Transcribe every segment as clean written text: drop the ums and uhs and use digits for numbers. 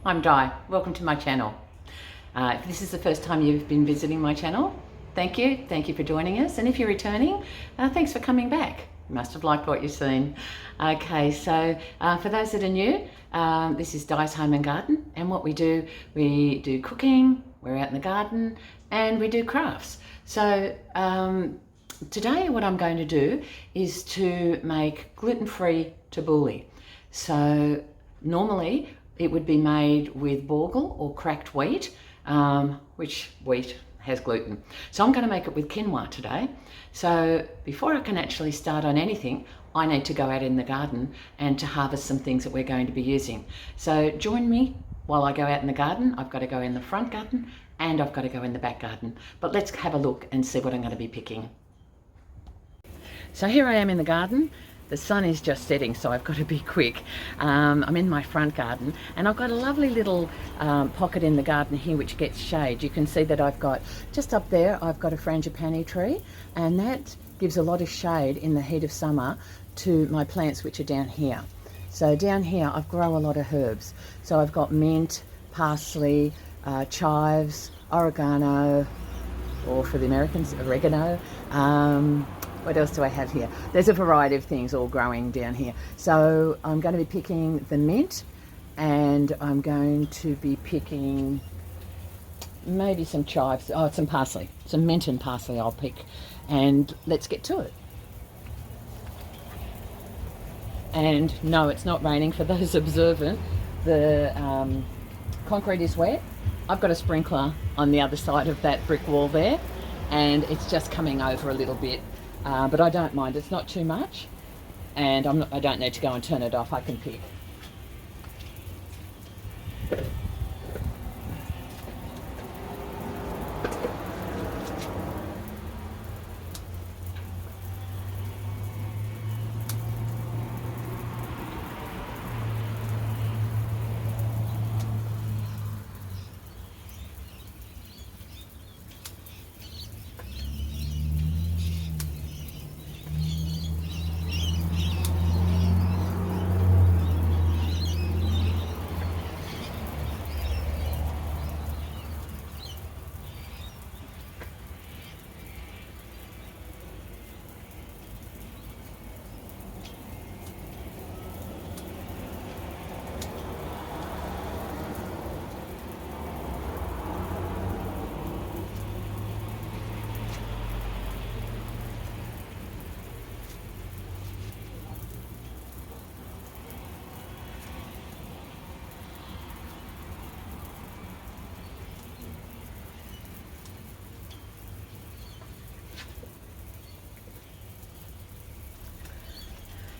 I'm Di. Welcome to my channel. If this is the first time you've been visiting my channel, thank you. Thank you for joining us. And if you're returning, thanks for coming back. You must have liked what you've seen. Okay, so for those that are new, this is Di's Home and Garden. And what we do cooking, we're out in the garden, and we do crafts. So today what I'm going to do is to make gluten-free tabouli. So normally it would be made with bulgur or cracked wheat, which wheat has gluten. So I'm going to make it with quinoa today. So before I can actually start on anything, I need to go out in the garden and to harvest some things that we're going to be using. So join me while I go out in the garden. I've got to go in the front garden and I've got to go in the back garden. But let's have a look and see what I'm going to be picking. So here I am in the garden. The sun is just setting, so I've got to be quick. I'm in my front garden and I've got a lovely little pocket in the garden here which gets shade. You can see that I've got, just up there, I've got a frangipani tree, and that gives a lot of shade in the heat of summer to my plants which are down here. So down here I grow a lot of herbs. So I've got mint, parsley, chives, oregano, or for the Americans, oregano. What else do I have here? There's a variety of things all growing down here. So I'm going to be picking the mint, and I'm going to be picking maybe some chives, some parsley, some mint and parsley I'll pick, and let's get to it. And no, it's not raining for those observant. The concrete is wet. I've got a sprinkler on the other side of that brick wall there, and it's just coming over a little bit. But I don't mind, it's not too much, and I don't need to go and turn it off, I can pick.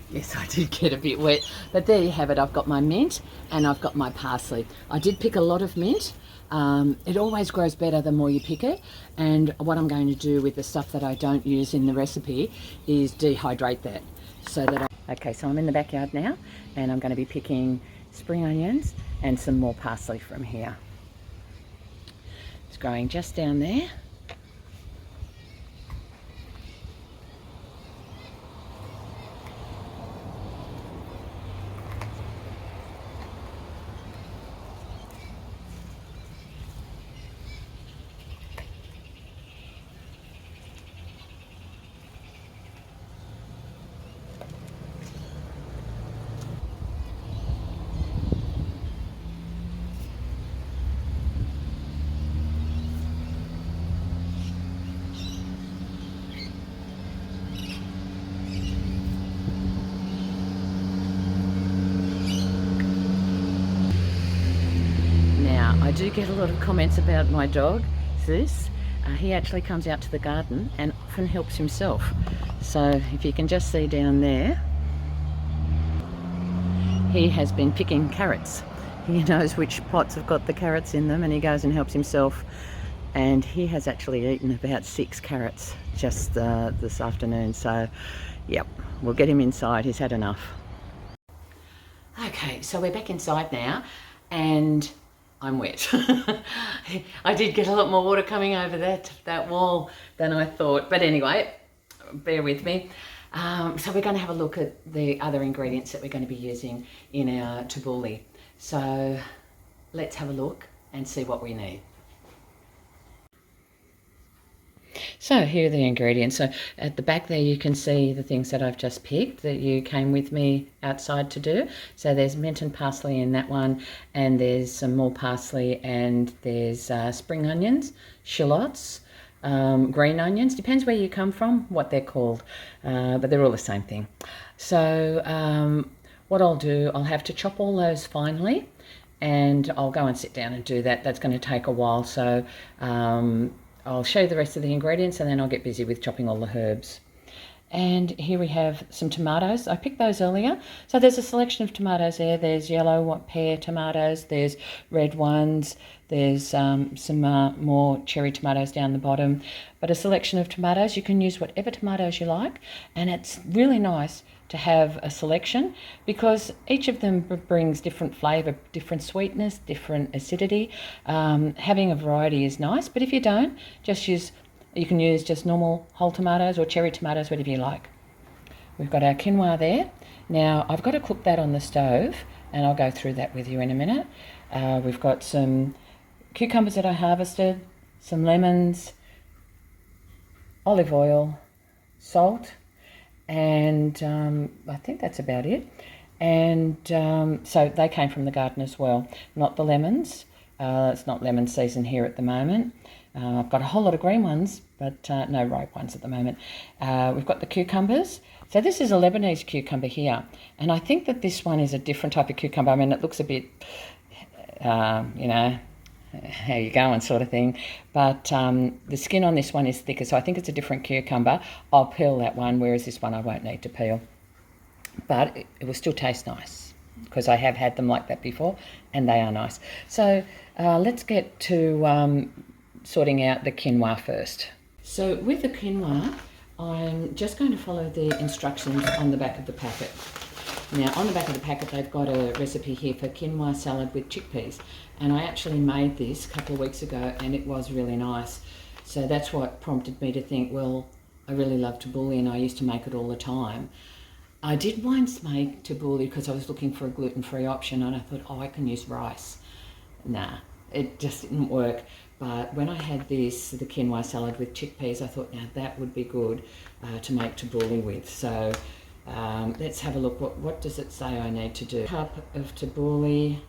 Yes, I did get a bit wet, but there you have it. I've got my mint and I've got my parsley. I did pick a lot of mint. It always grows better the more you pick it. And what I'm going to do with the stuff that I don't use in the recipe is dehydrate that. Okay, so I'm in the backyard now and I'm going to be picking spring onions and some more parsley from here. It's growing just down there. I do get a lot of comments about my dog, Zeus. He actually comes out to the garden and often helps himself. So if you can just see down there, he has been picking carrots. He knows which pots have got the carrots in them and he goes and helps himself. And he has actually eaten about 6 carrots just this afternoon. So, yep, we'll get him inside. He's had enough. Okay, so we're back inside now and I'm wet. I did get a lot more water coming over that wall than I thought. But anyway, bear with me. So we're going to have a look at the other ingredients that we're going to be using in our tabouli. So let's have a look and see what we need. So here are the ingredients. So at the back there you can see the things that I've just picked that you came with me outside to do. So there's mint and parsley in that one, and there's some more parsley, and there's spring onions, shallots, green onions, depends where you come from, what they're called, but they're all the same thing. So what I'll do, I'll have to chop all those finely, and I'll go and sit down and do that. That's going to take a while, so I'll show you the rest of the ingredients and then I'll get busy with chopping all the herbs. And here we have some tomatoes. I picked those earlier. So there's a selection of tomatoes there. There's yellow pear tomatoes, there's red ones, there's some more cherry tomatoes down the bottom. But a selection of tomatoes, you can use whatever tomatoes you like. And it's really nice to have a selection because each of them brings different flavour, different sweetness, different acidity. Having a variety is nice, but if you don't, you can use just normal whole tomatoes or cherry tomatoes, whatever you like. We've got our quinoa there. Now I've got to cook that on the stove and I'll go through that with you in a minute. We've got some cucumbers that I harvested, some lemons, olive oil, salt, and I think that's about it. And so they came from the garden as well, not the lemons. It's not lemon season here at the moment. I've got a whole lot of green ones, but no ripe ones at the moment. We've got the cucumbers. So this is a Lebanese cucumber here, and I think that this one is a different type of cucumber. I mean, it looks a bit, you know, how you going sort of thing, but the skin on this one is thicker, so I think it's a different cucumber. I'll peel that one, whereas this one I won't need to peel, but it will still taste nice because I have had them like that before and they are nice. So let's get to sorting out the quinoa first. So with the quinoa, I'm just going to follow the instructions on the back of the packet. Now on the back of the packet they've got a recipe here for quinoa salad with chickpeas, and I actually made this a couple of weeks ago and it was really nice. So that's what prompted me to think, well, I really love tabouli and I used to make it all the time. I did once make tabouli because I was looking for a gluten-free option and I thought, oh, I can use rice. Nah, it just didn't work. But when I had this, the quinoa salad with chickpeas, I thought, now that would be good to make tabouli with. So let's have a look. What does it say I need to do? A cup of tabouli,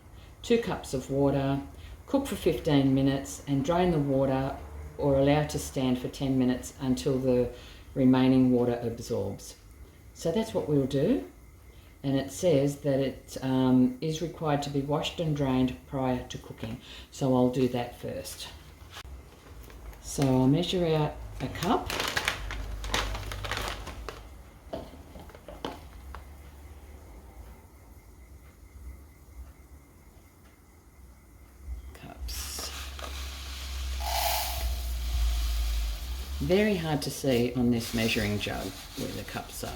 2 cups of water, cook for 15 minutes and drain the water or allow to stand for 10 minutes until the remaining water absorbs. So that's what we'll do. And it says that it is required to be washed and drained prior to cooking. So I'll do that first. So I'll measure out a cup. Cups. Very hard to see on this measuring jug where the cups are.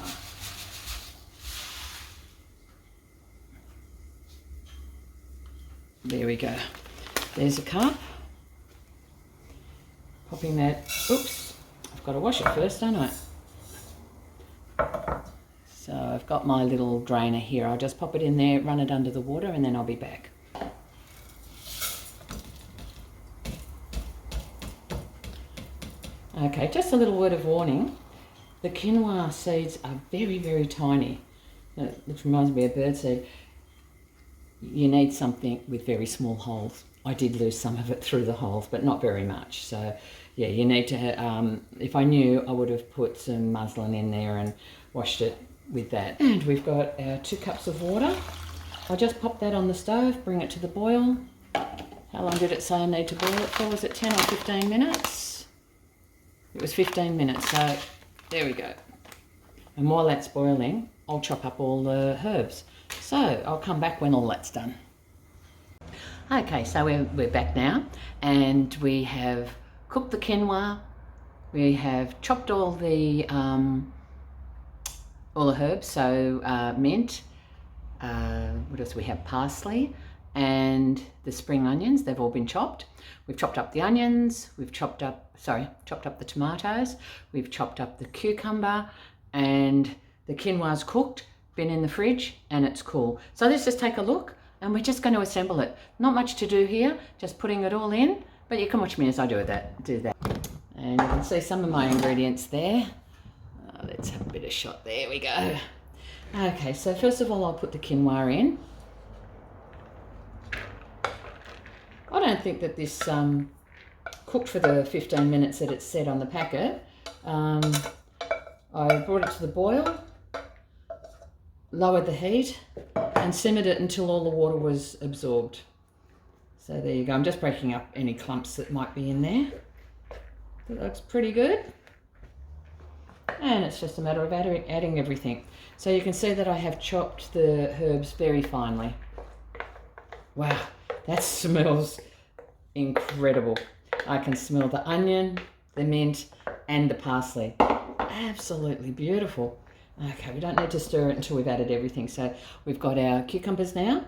There we go. There's a cup. Popping that, oops, I've got to wash it first, don't I? So I've got my little drainer here. I'll just pop it in there, run it under the water, and then I'll be back. Okay, just a little word of warning. The quinoa seeds are very, very tiny. It reminds me of birdseed. You need something with very small holes. I did lose some of it through the holes, but not very much. So yeah, you need to, if I knew, I would have put some muslin in there and washed it with that. And we've got our 2 cups of water. I'll just pop that on the stove, bring it to the boil. How long did it say I need to boil it for? Was it 10 or 15 minutes? It was 15 minutes, so there we go. And while that's boiling, I'll chop up all the herbs. So I'll come back when all that's done. Okay, so we're back now, and we have cooked the quinoa. We have chopped all the herbs. So mint. What else? We have parsley and the spring onions. They've all been chopped. We've chopped up the onions. We've chopped up the tomatoes. We've chopped up the cucumber, and the quinoa's cooked. Been in the fridge and it's cool. So let's just take a look and we're just going to assemble it. Not much to do here, just putting it all in, but you can watch me as I do that. And you can see some of my ingredients there. Let's have a bit of shot. There we go. Okay, so first of all, I'll put the quinoa in. I don't think that this cooked for the 15 minutes that it said on the packet. I brought it to the boil, lowered the heat, and simmered it until all the water was absorbed. So there you go. I'm just breaking up any clumps that might be in there. That looks pretty good. And it's just a matter of adding everything. So you can see that I have chopped the herbs very finely. Wow, that smells incredible. I can smell the onion, the mint, and the parsley. Absolutely beautiful. Okay, we don't need to stir it until we've added everything. So we've got our cucumbers now.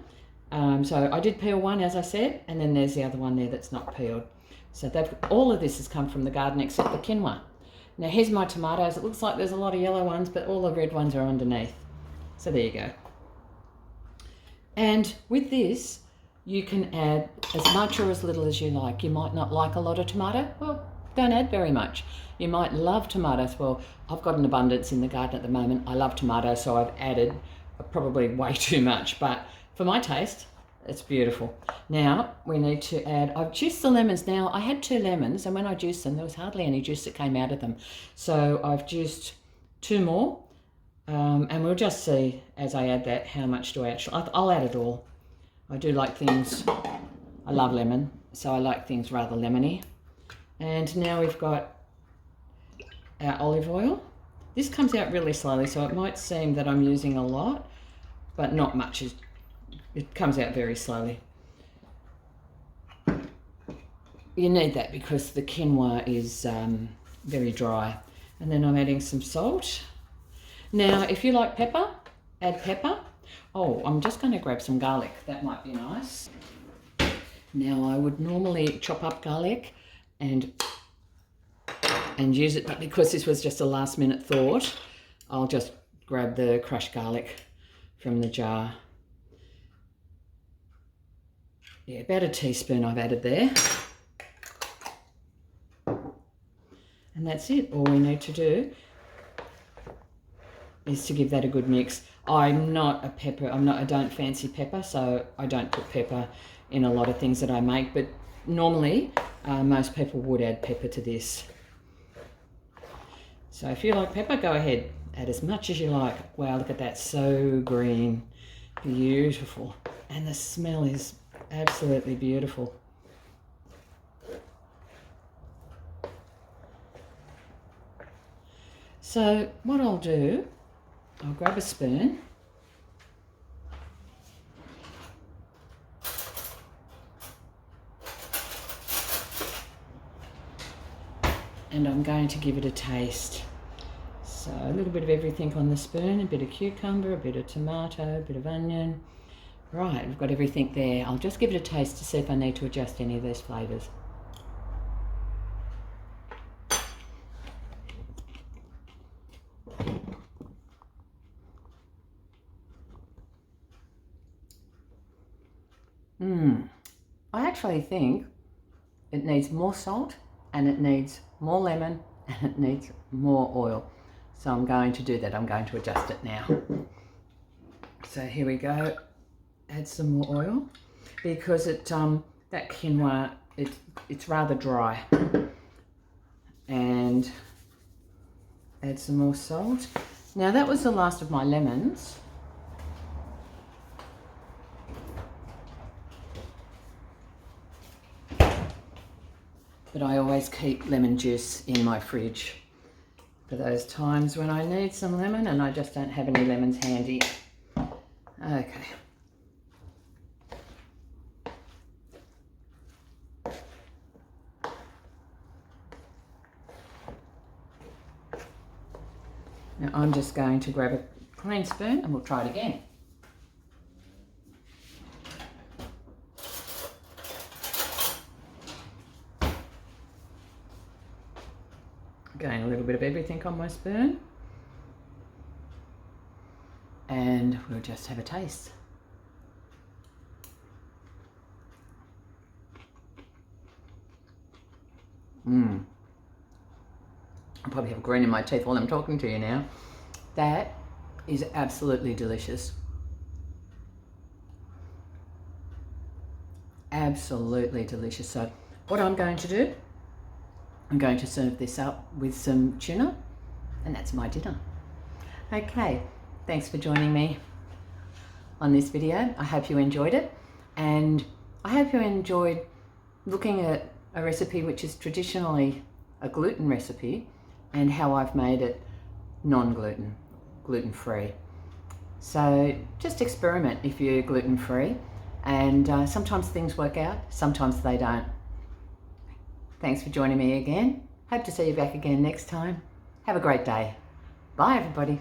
So I did peel one, as I said, and then there's the other one there that's not peeled. So all of this has come from the garden except the quinoa. Now here's my tomatoes. It looks like there's a lot of yellow ones, but all the red ones are underneath. So there you go. And with this, you can add as much or as little as you like. You might not like a lot of tomato. Well, don't add very much. You might love tomatoes. Well, I've got an abundance in the garden at the moment. I love tomatoes, so I've added probably way too much. But for my taste, it's beautiful. Now we need to add, I've juiced the lemons now. I had 2 lemons, and when I juiced them, there was hardly any juice that came out of them. So I've juiced 2 more, and we'll just see as I add that how much do I actually, I'll add it all. I do like things, I love lemon, so I like things rather lemony. And now we've got our olive oil. This comes out really slowly, so it might seem that I'm using a lot, but not much. It comes out very slowly. You need that because the quinoa is very dry. And then I'm adding some salt. Now, if you like pepper, add pepper. Oh, I'm just going to grab some garlic. That might be nice. Now, I would normally chop up garlic and use it, but because this was just a last minute thought, I'll just grab the crushed garlic from the jar. Yeah, about a teaspoon I've added there. And that's it. All we need to do is to give that a good mix. I'm not a pepper, I don't fancy pepper, so I don't put pepper in a lot of things that I make, but normally most people would add pepper to this. So if you like pepper, go ahead, add as much as you like. Wow, look at that, so green, beautiful. And the smell is absolutely beautiful. So what I'll do, I'll grab a spoon and I'm going to give it a taste. So a little bit of everything on the spoon, a bit of cucumber, a bit of tomato, a bit of onion. Right, we've got everything there. I'll just give it a taste to see if I need to adjust any of those flavours. I actually think it needs more salt and it needs more lemon and it needs more oil. So I'm going to do that. I'm going to adjust it now. So here we go. Add some more oil because that quinoa, it's rather dry. And add some more salt. Now that was the last of my lemons. But I always keep lemon juice in my fridge for those times when I need some lemon and I just don't have any lemons handy. Okay. Now I'm just going to grab a clean spoon and we'll try it again. Again, a little bit of everything on my spoon. And we'll just have a taste. I probably have a grin in my teeth while I'm talking to you now. That is absolutely delicious. Absolutely delicious. So what I'm going to do, I'm going to serve this up with some tuna, and that's my dinner. Okay, thanks for joining me on this video. I hope you enjoyed it, and I hope you enjoyed looking at a recipe which is traditionally a gluten recipe and how I've made it non-gluten, gluten-free. So just experiment if you're gluten-free, and sometimes things work out, sometimes they don't. Thanks for joining me again. Hope to see you back again next time. Have a great day. Bye everybody.